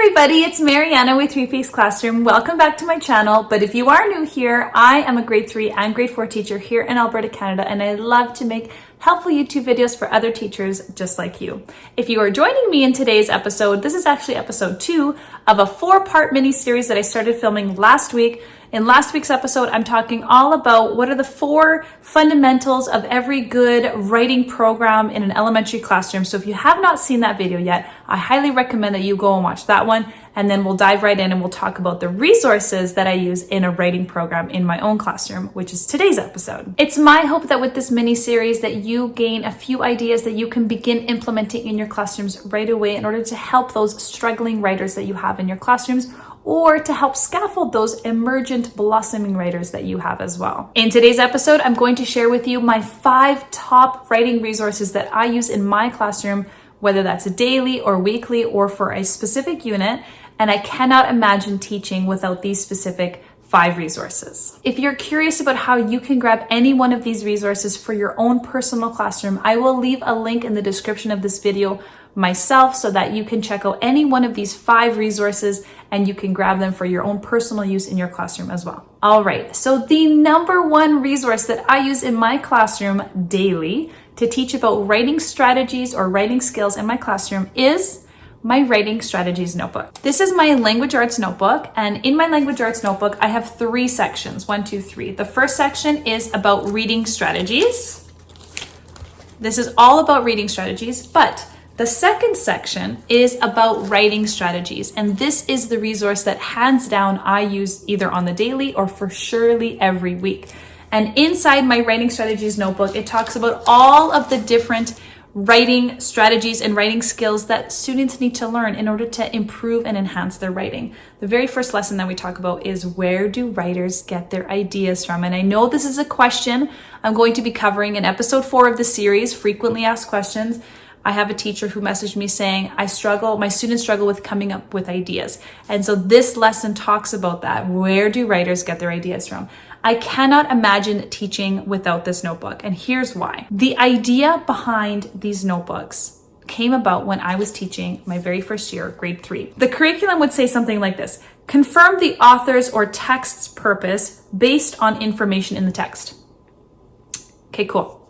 everybody, it's Mariana with 3Peaks Classroom. Welcome back to my channel. But if you are new here, I am a grade 3 and grade 4 teacher here in Alberta, Canada, and I love to make helpful YouTube videos for other teachers just like you. If you are joining me in today's episode, this is actually episode 2 of a 4-part mini series that I started filming last week. In last week's episode, I'm talking all about what are the 4 fundamentals of every good writing program in an elementary classroom. So if you have not seen that video yet, I highly recommend that you go and watch that one. And then we'll dive right in and we'll talk about the resources that I use in a writing program in my own classroom, which is today's episode. It's my hope that with this mini series that you gain a few ideas that you can begin implementing in your classrooms right away in order to help those struggling writers that you have in your classrooms, or to help scaffold those emergent blossoming writers that you have as well. In today's episode, I'm going to share with you my 5 top writing resources that I use in my classroom, whether that's a daily or weekly or for a specific unit. And I cannot imagine teaching without these specific 5 resources. If you're curious about how you can grab any one of these resources for your own personal classroom, I will leave a link in the description of this video myself so that you can check out any one of these 5 resources and you can grab them for your own personal use in your classroom as well. All right, so the number 1 resource that I use in my classroom daily to teach about writing strategies or writing skills in my classroom is my writing strategies notebook. This is my language arts notebook, and in my language arts notebook, I have 3 sections, 1, 2, 3. The first section is about reading strategies. This is all about reading strategies, but the second section is about writing strategies, and this is the resource that hands down I use either on the daily or for surely every week. And inside my writing strategies notebook, it talks about all of the different writing strategies and writing skills that students need to learn in order to improve and enhance their writing. The very first lesson that we talk about is, where do writers get their ideas from? And I know this is a question I'm going to be covering in episode 4 of the series, frequently asked questions. I have a teacher who messaged me saying, my students struggle with coming up with ideas. And so this lesson talks about that. Where do writers get their ideas from? I cannot imagine teaching without this notebook, and here's why. The idea behind these notebooks came about when I was teaching my very first year, grade 3. The curriculum would say something like this: confirm the author's or text's purpose based on information in the text. Okay, cool.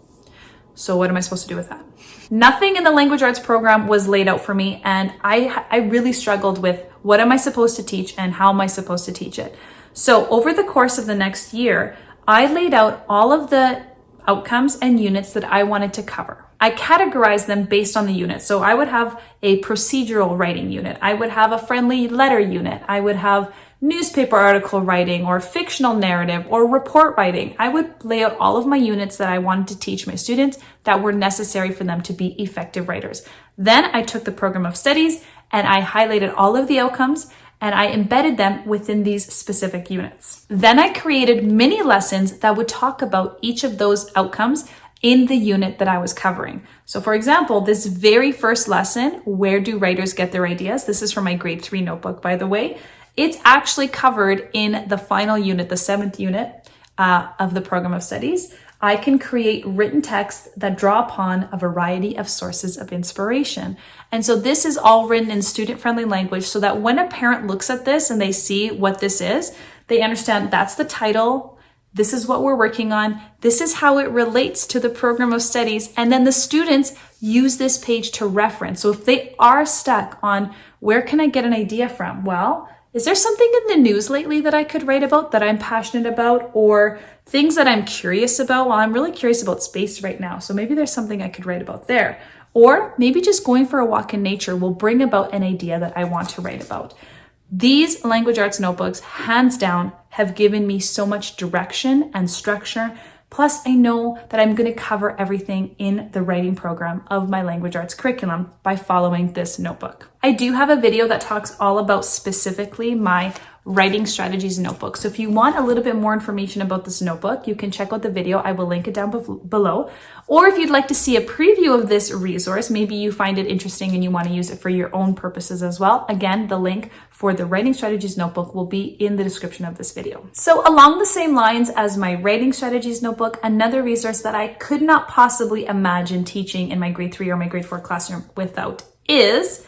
So what am I supposed to do with that? Nothing in the language arts program was laid out for me, and I really struggled with what am I supposed to teach and how am I supposed to teach it. So over the course of the next year, I laid out all of the outcomes and units that I wanted to cover. I categorized them based on the unit. So I would have a procedural writing unit. I would have a friendly letter unit. I would have newspaper article writing or fictional narrative or report writing. I would lay out all of my units that I wanted to teach my students that were necessary for them to be effective writers. Then I took the program of studies and I highlighted all of the outcomes and I embedded them within these specific units. Then I created mini lessons that would talk about each of those outcomes in the unit that I was covering. So for example, this very first lesson, where do writers get their ideas? This is from my grade 3 notebook, by the way. It's actually covered in the final unit, the 7th unit of the program of studies. I can create written texts that draw upon a variety of sources of inspiration. And so this is all written in student-friendly language so that when a parent looks at this and they see what this is, they understand that's the title, this is what we're working on, this is how it relates to the program of studies, and then the students use this page to reference. So if they are stuck on where can I get an idea from? Well, is there something in the news lately that I could write about that I'm passionate about, or things that I'm curious about? Well, I'm really curious about space right now, so maybe there's something I could write about there. Or maybe just going for a walk in nature will bring about an idea that I want to write about. These language arts notebooks, hands down, have given me so much direction and structure. Plus, I know that I'm going to cover everything in the writing program of my language arts curriculum by following this notebook. I do have a video that talks all about specifically my writing strategies notebook. So if you want a little bit more information about this notebook, you can check out the video. I will link it down below. Or if you'd like to see a preview of this resource, maybe you find it interesting and you want to use it for your own purposes as well. Again, the link for the writing strategies notebook will be in the description of this video. So along the same lines as my writing strategies notebook, another resource that I could not possibly imagine teaching in my grade 3 or my grade 4 classroom without is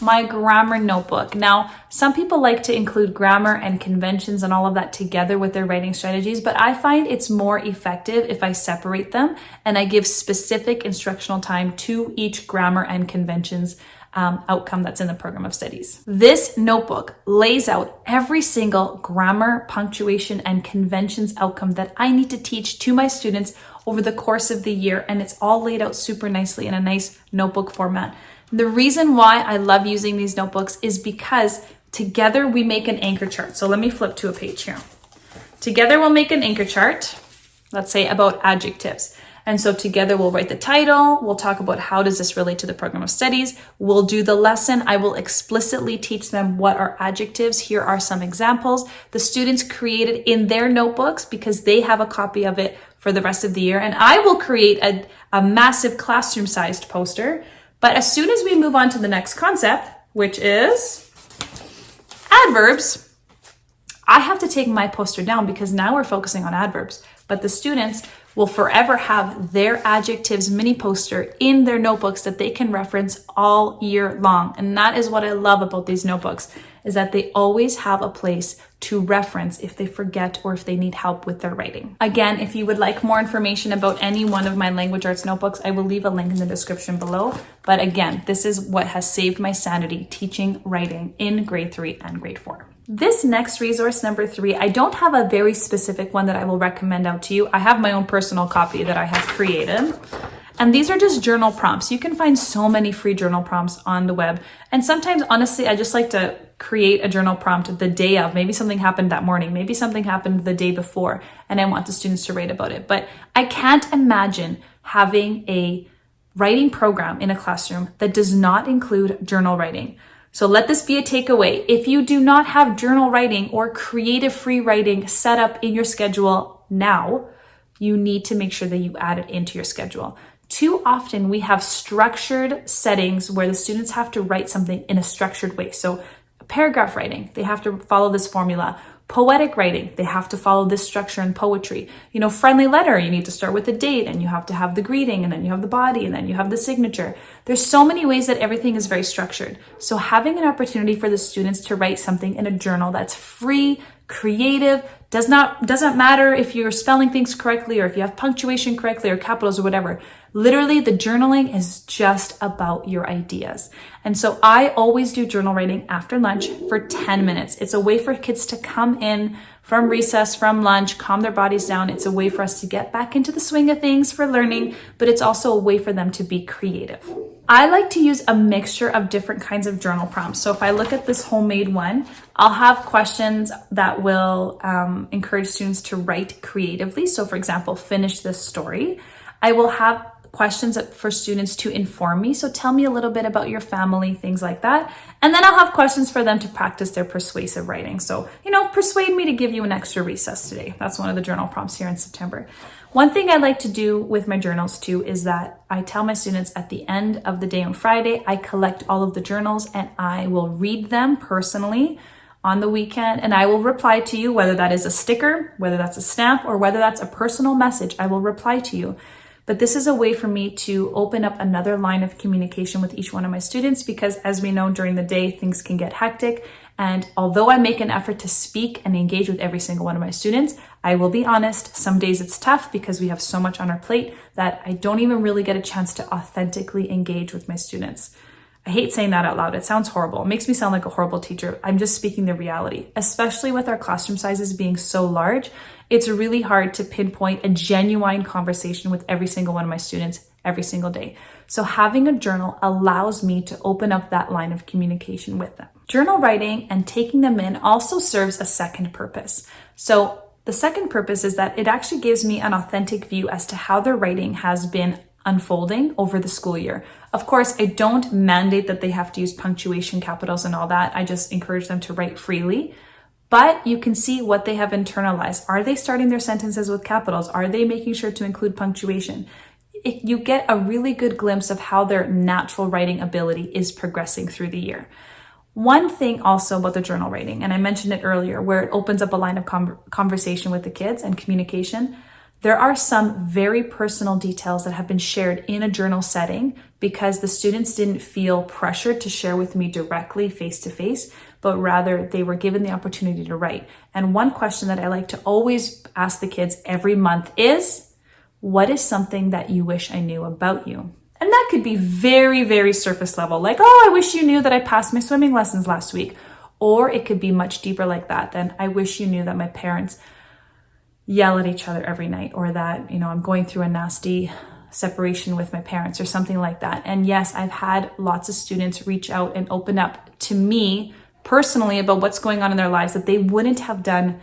my grammar notebook. Now, some people like to include grammar and conventions and all of that together with their writing strategies, but I find it's more effective if I separate them and I give specific instructional time to each grammar and conventions outcome that's in the program of studies. This notebook lays out every single grammar, punctuation, and conventions outcome that I need to teach to my students over the course of the year, and it's all laid out super nicely in a nice notebook format. The reason why I love using these notebooks is because together we make an anchor chart. So let me flip to a page here. Together we'll make an anchor chart, let's say about adjectives. And so together we'll write the title, we'll talk about how does this relate to the program of studies, we'll do the lesson, I will explicitly teach them what are adjectives. Here are some examples. The students created in their notebooks because they have a copy of it for the rest of the year. And I will create a massive classroom-sized poster. But as soon as we move on to the next concept, which is adverbs, I have to take my poster down because now we're focusing on adverbs. But the students will forever have their adjectives mini poster in their notebooks that they can reference all year long. And that is what I love about these notebooks, is that they always have a place to reference if they forget or if they need help with their writing. Again, if you would like more information about any one of my language arts notebooks, I will leave a link in the description below. But again, this is what has saved my sanity teaching writing in grade 3 and grade 4. This next resource, number 3, I don't have a very specific one that I will recommend out to you. I have my own personal copy that I have created. And these are just journal prompts. You can find so many free journal prompts on the web. And sometimes, honestly, I just like to create a journal prompt the day of. Maybe something happened that morning. Maybe something happened the day before, and I want the students to write about it. But I can't imagine having a writing program in a classroom that does not include journal writing. So let this be a takeaway. If you do not have journal writing or creative free writing set up in your schedule now, you need to make sure that you add it into your schedule. Too often we have structured settings where the students have to write something in a structured way. So paragraph writing, they have to follow this formula. Poetic writing, they have to follow this structure in poetry. Friendly letter, you need to start with the date and you have to have the greeting and then you have the body and then you have the signature. There's so many ways that everything is very structured. So having an opportunity for the students to write something in a journal that's free, creative, doesn't matter if you're spelling things correctly or if you have punctuation correctly or capitals or whatever. Literally, the journaling is just about your ideas. And so I always do journal writing after lunch for 10 minutes. It's a way for kids to come in from recess, from lunch, calm their bodies down. It's a way for us to get back into the swing of things for learning, but it's also a way for them to be creative. I like to use a mixture of different kinds of journal prompts. So if I look at this homemade one, I'll have questions that will encourage students to write creatively. So for example, finish this story. I will have questions for students to inform me. So tell me a little bit about your family, things like that. And then I'll have questions for them to practice their persuasive writing. So, persuade me to give you an extra recess today. That's one of the journal prompts here in September. One thing I like to do with my journals too is that I tell my students at the end of the day on Friday, I collect all of the journals and I will read them personally on the weekend, and I will reply to you, whether that is a sticker, whether that's a stamp, or whether that's a personal message, I will reply to you. But this is a way for me to open up another line of communication with each one of my students because, as we know, during the day, things can get hectic. And although I make an effort to speak and engage with every single one of my students, I will be honest, some days it's tough because we have so much on our plate that I don't even really get a chance to authentically engage with my students. I hate saying that out loud. It sounds horrible. It makes me sound like a horrible teacher. I'm just speaking the reality, especially with our classroom sizes being so large. It's really hard to pinpoint a genuine conversation with every single one of my students every single day. So having a journal allows me to open up that line of communication with them. Journal writing and taking them in also serves a second purpose. So the second purpose is that it actually gives me an authentic view as to how their writing has been unfolding over the school year. Of course, I don't mandate that they have to use punctuation, capitals, and all that. I just encourage them to write freely. But you can see what they have internalized. Are they starting their sentences with capitals? Are they making sure to include punctuation? You get a really good glimpse of how their natural writing ability is progressing through the year. One thing also about the journal writing, and I mentioned it earlier, where it opens up a line of conversation with the kids and communication, there are some very personal details that have been shared in a journal setting because the students didn't feel pressured to share with me directly face to face, but rather they were given the opportunity to write. And one question that I like to always ask the kids every month is, what is something that you wish I knew about you? And that could be very, very surface level, like, oh, I wish you knew that I passed my swimming lessons last week. Or it could be much deeper like that. Then I wish you knew that my parents yell at each other every night, or that, I'm going through a nasty separation with my parents or something like that. And yes, I've had lots of students reach out and open up to me personally about what's going on in their lives that they wouldn't have done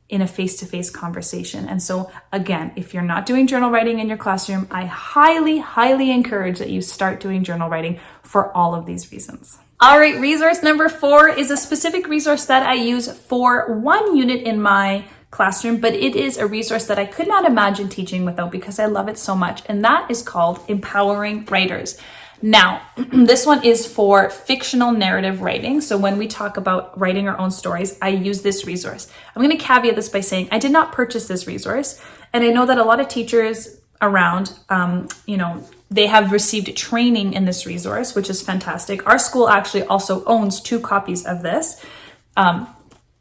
in a face-to-face conversation. And so again, if you're not doing journal writing in your classroom, I highly, highly encourage that you start doing journal writing for all of these reasons. All right, resource number 4 is a specific resource that I use for one unit in my classroom, but it is a resource that I could not imagine teaching without because I love it so much. And that is called Empowering Writers. Now, this one is for fictional narrative writing. So when we talk about writing our own stories, I use this resource. I'm going to caveat this by saying I did not purchase this resource. And I know that a lot of teachers around, they have received training in this resource, which is fantastic. Our school actually also owns 2 copies of this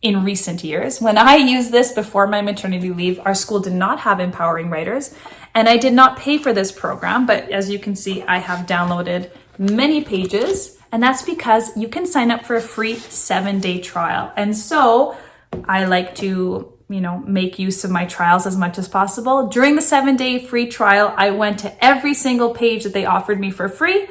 in recent years. When I used this before my maternity leave, our school did not have Empowering Writers, and I did not pay for this program. But as you can see, I have downloaded many pages, and that's because you can sign up for a free 7-day trial. And so I like to make use of my trials as much as possible. During the 7-day free trial, I went to every single page that they offered me for free,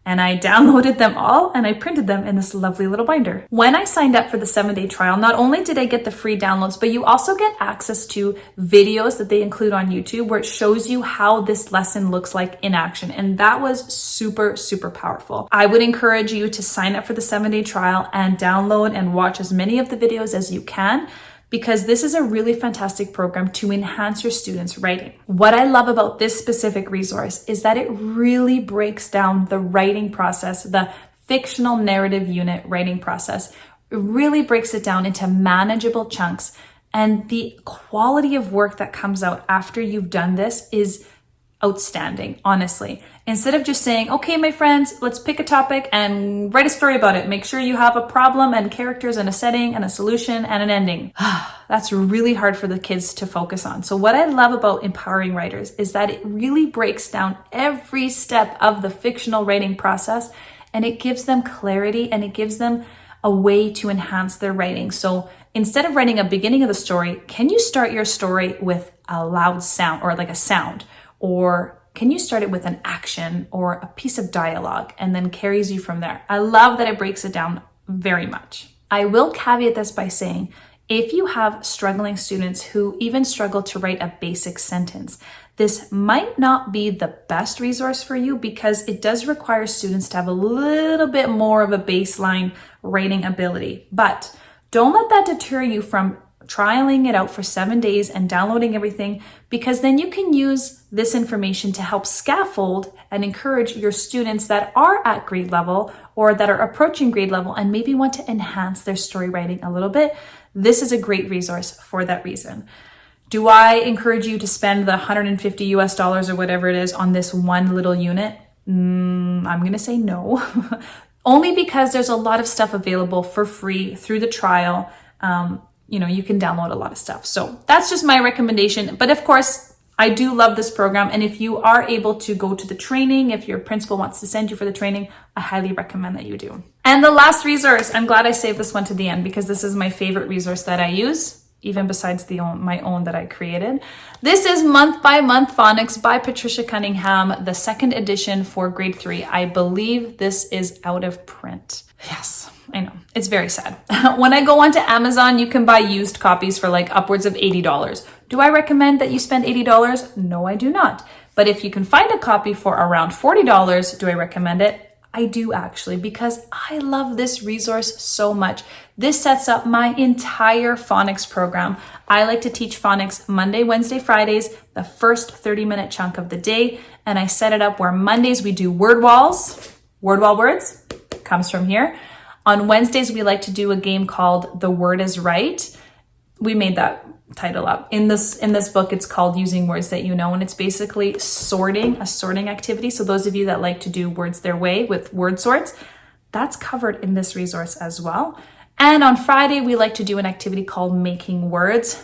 and I downloaded them all and I printed them in this lovely little binder. When I signed up for the 7-day trial, not only did I get the free downloads, but you also get access to videos that they include on YouTube where it shows you how this lesson looks like in action. And that was super, super powerful. I would encourage you to sign up for the 7-day trial and download and watch as many of the videos as you can, because this is a really fantastic program to enhance your students' writing. What I love about this specific resource is that it really breaks down the writing process, the fictional narrative unit writing process. It really breaks it down into manageable chunks. And the quality of work that comes out after you've done this is outstanding, honestly. Instead of just saying, okay, my friends, let's pick a topic and write a story about it. Make sure you have a problem and characters and a setting and a solution and an ending. That's really hard for the kids to focus on. So what I love about Empowering Writers is that it really breaks down every step of the fictional writing process, and it gives them clarity and it gives them a way to enhance their writing. So instead of writing a beginning of the story, can you start your story with a loud sound or like a sound? Or can you start it with an action or a piece of dialogue and then carries you from there? I love that it breaks it down very much. I will caveat this by saying, if you have struggling students who even struggle to write a basic sentence, this might not be the best resource for you because it does require students to have a little bit more of a baseline writing ability. But don't let that deter you from trialing it out for 7 days and downloading everything, because then you can use this information to help scaffold and encourage your students that are at grade level or that are approaching grade level and maybe want to enhance their story writing a little bit. This is a great resource for that reason. Do I encourage you to spend the $150 or whatever it is on this one little unit? I'm going to say no. Only because there's a lot of stuff available for free through the trial. You can download a lot of stuff. So that's just my recommendation. But of course, I do love this program. And if you are able to go to the training, if your principal wants to send you for the training, I highly recommend that you do. And the last resource, I'm glad I saved this one to the end because this is my favorite resource that I use, even besides my own that I created. This is Month by Month Phonics by Patricia Cunningham, the second edition for grade 3. I believe this is out of print. Yes, I know. It's very sad. When I go onto Amazon, you can buy used copies for like upwards of $80. Do I recommend that you spend $80? No, I do not. But if you can find a copy for around $40, do I recommend it? I do actually, because I love this resource so much. This sets up my entire phonics program. I like to teach phonics Monday, Wednesday, Fridays, the first 30-minute chunk of the day. And I set it up where Mondays we do word walls. Word wall words comes from here. On Wednesdays, we like to do a game called The Word is Right. we made that title up. In this book, it's called Using Words That You Know, and it's basically a sorting activity. So those of you that like to do words their way with word sorts, that's covered in this resource as well. And on Friday, we like to do an activity called Making Words.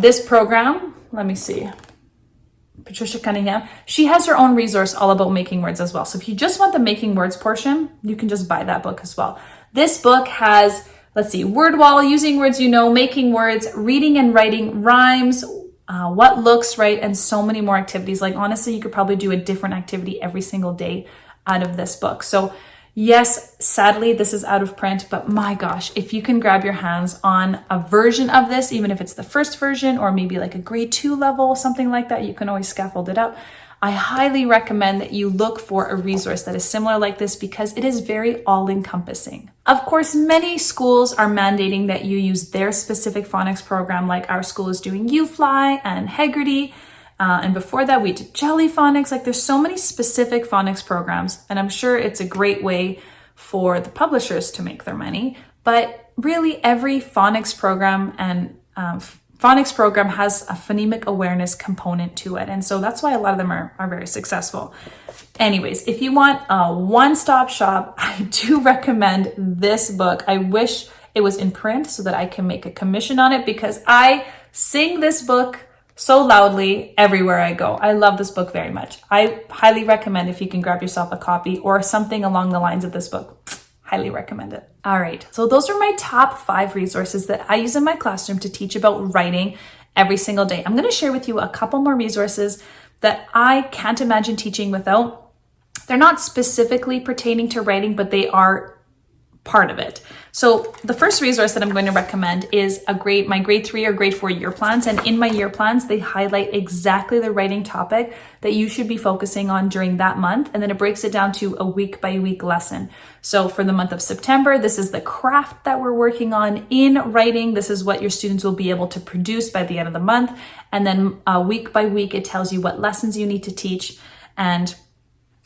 This program, let me see, Patricia Cunningham, she has her own resource all about making words as well. So if you just want the making words portion, you can just buy that book as well. This book has, let's see, word wall, using words you know, making words, reading and writing, rhymes, what looks right, and so many more activities. Like honestly, you could probably do a different activity every single day out of this book. So yes, sadly, this is out of print, but my gosh, if you can grab your hands on a version of this, even if it's the first version or maybe like a grade 2 level, something like that, you can always scaffold it up. I highly recommend that you look for a resource that is similar like this because it is very all-encompassing. Of course, many schools are mandating that you use their specific phonics program, like our school is doing UFly and Heggerty. And before that, we did Jelly Phonics. Like there's so many specific phonics programs, and I'm sure it's a great way for the publishers to make their money. But really, every phonics program and phonics program has a phonemic awareness component to it. And so that's why a lot of them are very successful. Anyways, if you want a one-stop shop, I do recommend this book. I wish it was in print so that I can make a commission on it because I sing this book so loudly everywhere I go. I love this book very much. I highly recommend if you can grab yourself a copy or something along the lines of this book. Highly recommend it. All right, so those are my top 5 resources that I use in my classroom to teach about writing every single day. I'm gonna share with you a couple more resources that I can't imagine teaching without. They're not specifically pertaining to writing, but they are part of it. So the first resource that I'm going to recommend is my grade 3 or grade 4 year plans. And in my year plans, they highlight exactly the writing topic that you should be focusing on during that month. And then it breaks it down to a week by week lesson. So for the month of September, this is the craft that we're working on in writing. This is what your students will be able to produce by the end of the month. And then week by week, it tells you what lessons you need to teach and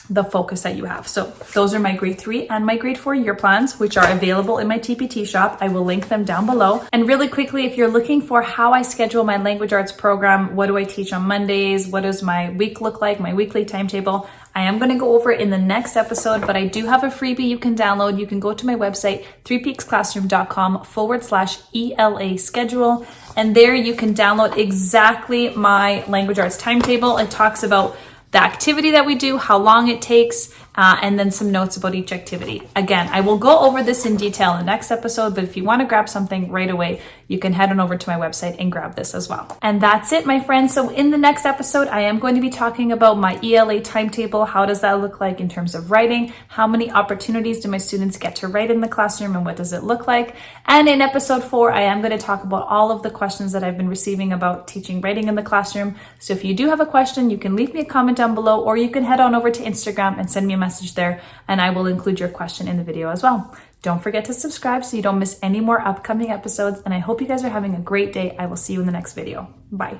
the focus that you have. So those are my grade 3 and my grade 4 year plans, which are available in my TPT shop. I will link them down below. And really quickly, if you're looking for how I schedule my language arts program, what do I teach on Mondays? What does my week look like? My weekly timetable? I am going to go over it in the next episode, but I do have a freebie you can download. You can go to my website, 3peaksclassroom.com/ELA schedule. And there you can download exactly my language arts timetable. It talks about the activity that we do, how long it takes, and then some notes about each activity. Again, I will go over this in detail in the next episode, but if you want to grab something right away, you can head on over to my website and grab this as well. And that's it, my friends. So in the next episode, I am going to be talking about my ELA timetable. How does that look like in terms of writing? How many opportunities do my students get to write in the classroom, and what does it look like? And in episode 4, I am going to talk about all of the questions that I've been receiving about teaching writing in the classroom. So if you do have a question, you can leave me a comment down below, or you can head on over to Instagram and send me a message there, and I will include your question in the video as well. Don't forget to subscribe so you don't miss any more upcoming episodes, and I hope you guys are having a great day. I will see you in the next video. Bye.